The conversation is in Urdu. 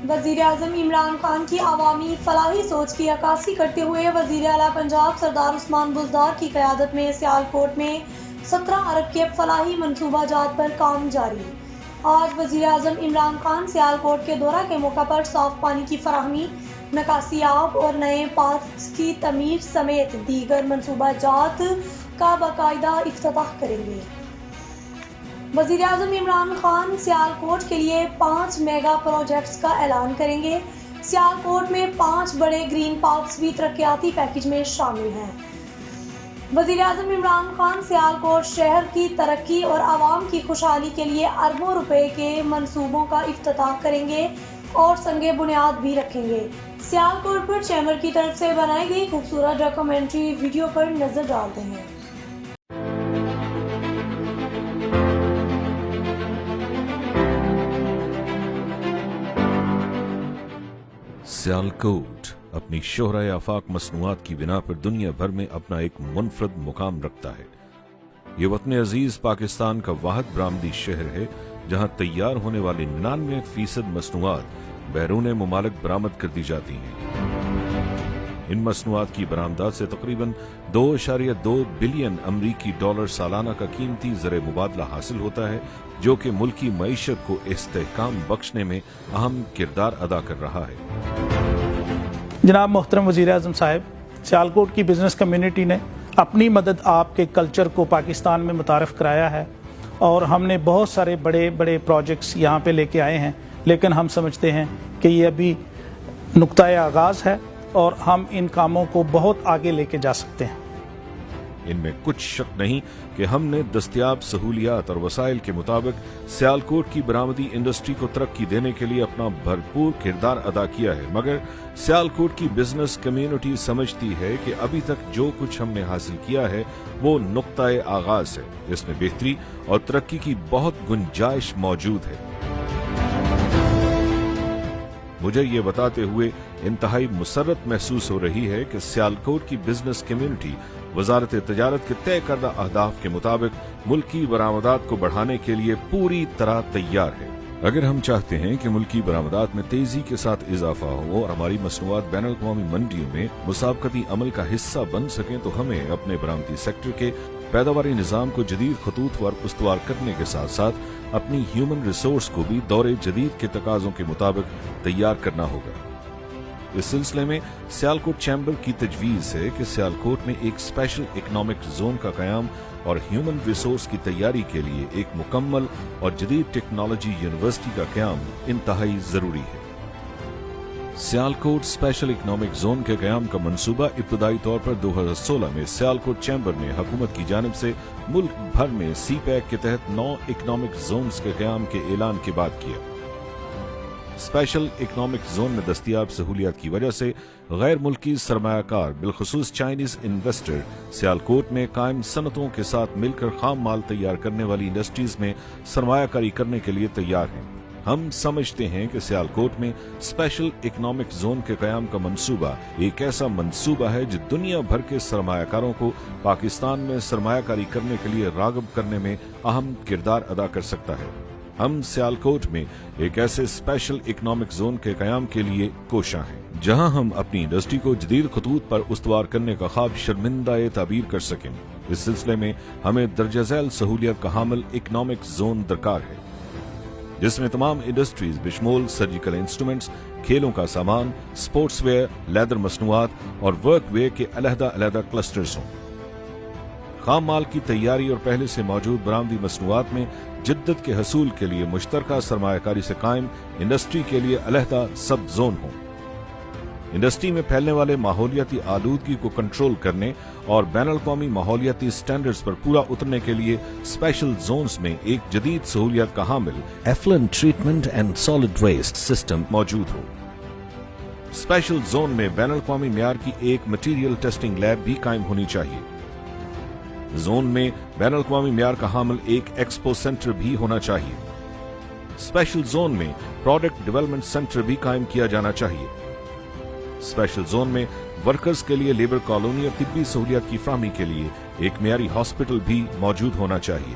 وزیر اعظم عمران خان کی عوامی فلاحی سوچ کی عکاسی کرتے ہوئے وزیر اعلیٰ پنجاب سردار عثمان بزدار کی قیادت میں سیالکوٹ میں 17 ارب کے فلاحی منصوبہ جات پر کام جاری۔ آج وزیر اعظم عمران خان سیالکوٹ کے دورہ کے موقع پر صاف پانی کی فراہمی، نکاسی آب اور نئے پارکس کی تعمیر سمیت دیگر منصوبہ جات کا باقاعدہ افتتاح کریں گے۔ وزیر اعظم عمران خان سیالکوٹ کے لیے 5 میگا پروجیکٹس کا اعلان کریں گے۔ سیالکوٹ میں 5 بڑے گرین پارکس بھی ترقیاتی پیکج میں شامل ہیں۔ وزیر اعظم عمران خان سیالکوٹ شہر کی ترقی اور عوام کی خوشحالی کے لیے اربوں روپے کے منصوبوں کا افتتاح کریں گے اور سنگ بنیاد بھی رکھیں گے۔ سیالکوٹ پر چیمبر کی طرف سے بنائی گئی خوبصورت ڈاکومنٹری ویڈیو پر نظر ڈالتے ہیں۔ سیالکوٹ اپنی شہرہ آفاق مصنوعات کی بنا پر دنیا بھر میں اپنا ایک منفرد مقام رکھتا ہے۔ یہ وطن عزیز پاکستان کا واحد برآمدی شہر ہے جہاں تیار ہونے والی 99% مصنوعات بیرون ممالک برآمد کر دی جاتی ہیں۔ ان مصنوعات کی برآمدات سے تقریباً 2.2 بلین امریکی ڈالر سالانہ کا قیمتی زر مبادلہ حاصل ہوتا ہے، جو کہ ملکی معیشت کو استحکام بخشنے میں اہم کردار ادا کر رہا ہے۔ جناب محترم وزیر اعظم صاحب، سیالکوٹ کی بزنس کمیونٹی نے اپنی مدد آپ کے کلچر کو پاکستان میں متعارف کرایا ہے اور ہم نے بہت سارے بڑے بڑے پروجیکٹس یہاں پہ لے کے آئے ہیں، لیکن ہم سمجھتے ہیں کہ یہ ابھی نقطۂ آغاز ہے اور ہم ان کاموں کو بہت آگے لے کے جا سکتے ہیں۔ ان میں کچھ شک نہیں کہ ہم نے دستیاب سہولیات اور وسائل کے مطابق سیالکوٹ کی برآمدی انڈسٹری کو ترقی دینے کے لیے اپنا بھرپور کردار ادا کیا ہے، مگر سیالکوٹ کی بزنس کمیونٹی سمجھتی ہے کہ ابھی تک جو کچھ ہم نے حاصل کیا ہے وہ نقطۂ آغاز ہے، اس میں بہتری اور ترقی کی بہت گنجائش موجود ہے۔ مجھے یہ بتاتے ہوئے انتہائی مسرت محسوس ہو رہی ہے کہ سیالکوٹ کی بزنس کمیونٹی وزارت تجارت کے طے کردہ اہداف کے مطابق ملکی برآمدات کو بڑھانے کے لیے پوری طرح تیار ہے۔ اگر ہم چاہتے ہیں کہ ملکی برآمدات میں تیزی کے ساتھ اضافہ ہو اور ہماری مصنوعات بین الاقوامی منڈیوں میں مسابقتی عمل کا حصہ بن سکیں، تو ہمیں اپنے برآمدی سیکٹر کے پیداواری نظام کو جدید خطوط پر استوار کرنے کے ساتھ ساتھ اپنی ہیومن ریسورس کو بھی دور جدید کے تقاضوں کے مطابق تیار کرنا ہوگا۔ اس سلسلے میں سیالکوٹ چیمبر کی تجویز ہے کہ سیالکوٹ میں ایک اسپیشل اکنامک زون کا قیام اور ہیومن ریسورس کی تیاری کے لیے ایک مکمل اور جدید ٹیکنالوجی یونیورسٹی کا قیام انتہائی ضروری ہے۔ سیالکوٹ اسپیشل اکنامک زون کے قیام کا منصوبہ ابتدائی طور پر 2016 میں سیالکوٹ چیمبر نے حکومت کی جانب سے ملک بھر میں سی پیک کے تحت 9 اکنامک زونز کے قیام کے اعلان کے بعد کیا۔ اسپیشل اکنامک زون میں دستیاب سہولیات کی وجہ سے غیر ملکی سرمایہ کار، بالخصوص چائنیز انویسٹر، سیالکوٹ میں قائم صنعتوں کے ساتھ مل کر خام مال تیار کرنے والی انڈسٹریز میں سرمایہ کاری کرنے کے لیے تیار ہیں۔ ہم سمجھتے ہیں کہ سیالکوٹ میں اسپیشل اکنامک زون کے قیام کا منصوبہ ایک ایسا منصوبہ ہے جو دنیا بھر کے سرمایہ کاروں کو پاکستان میں سرمایہ کاری کرنے کے لیے راغب کرنے میں اہم کردار ادا کر سکتا ہے۔ ہم سیالکوٹ میں ایک ایسے اسپیشل اکنامک زون کے قیام کے لیے کوشاں ہیں جہاں ہم اپنی انڈسٹری کو جدید خطوط پر استوار کرنے کا خواب شرمندہ تعبیر کر سکیں۔ اس سلسلے میں ہمیں درجہ ذیل سہولیات کا حامل اکنامک زون درکار ہے، جس میں تمام انڈسٹریز بشمول سرجیکل انسٹرومنٹس، کھیلوں کا سامان، سپورٹس ویئر، لیدر مصنوعات اور ورک ویئر کے علیحدہ علیحدہ کلسٹرز ہوں۔ خام مال کی تیاری اور پہلے سے موجود برآمدی مصنوعات میں جدت کے حصول کے لیے مشترکہ سرمایہ کاری سے قائم انڈسٹری کے لیے علیحدہ سب زون ہوں۔ انڈسٹری میں پھیلنے والے ماحولیاتی آلودگی کو کنٹرول کرنے اور بین الاقوامی ماحولیاتی سٹینڈرڈز پر پورا اترنے کے لیے اسپیشل زونز میں ایک جدید سہولیات کا حامل effluent treatment and solid waste system موجود ہو۔ اسپیشل زون میں بین الاقوامی معیار کی ایک مٹیریل ٹیسٹنگ لیب بھی قائم ہونی چاہیے۔ زون میں بین الاقوامی معیار کا حامل ایک ایکسپو سینٹر بھی ہونا چاہیے۔ اسپیشل زون میں پروڈکٹ ڈیولپمنٹ سینٹر بھی قائم کیا جانا چاہیے۔ اسپیشل زون میں ورکرز کے لیے لیبر کالونی اور طبی سہولیات کی فراہمی کے لیے ایک معیاری ہاسپٹل بھی موجود ہونا چاہیے۔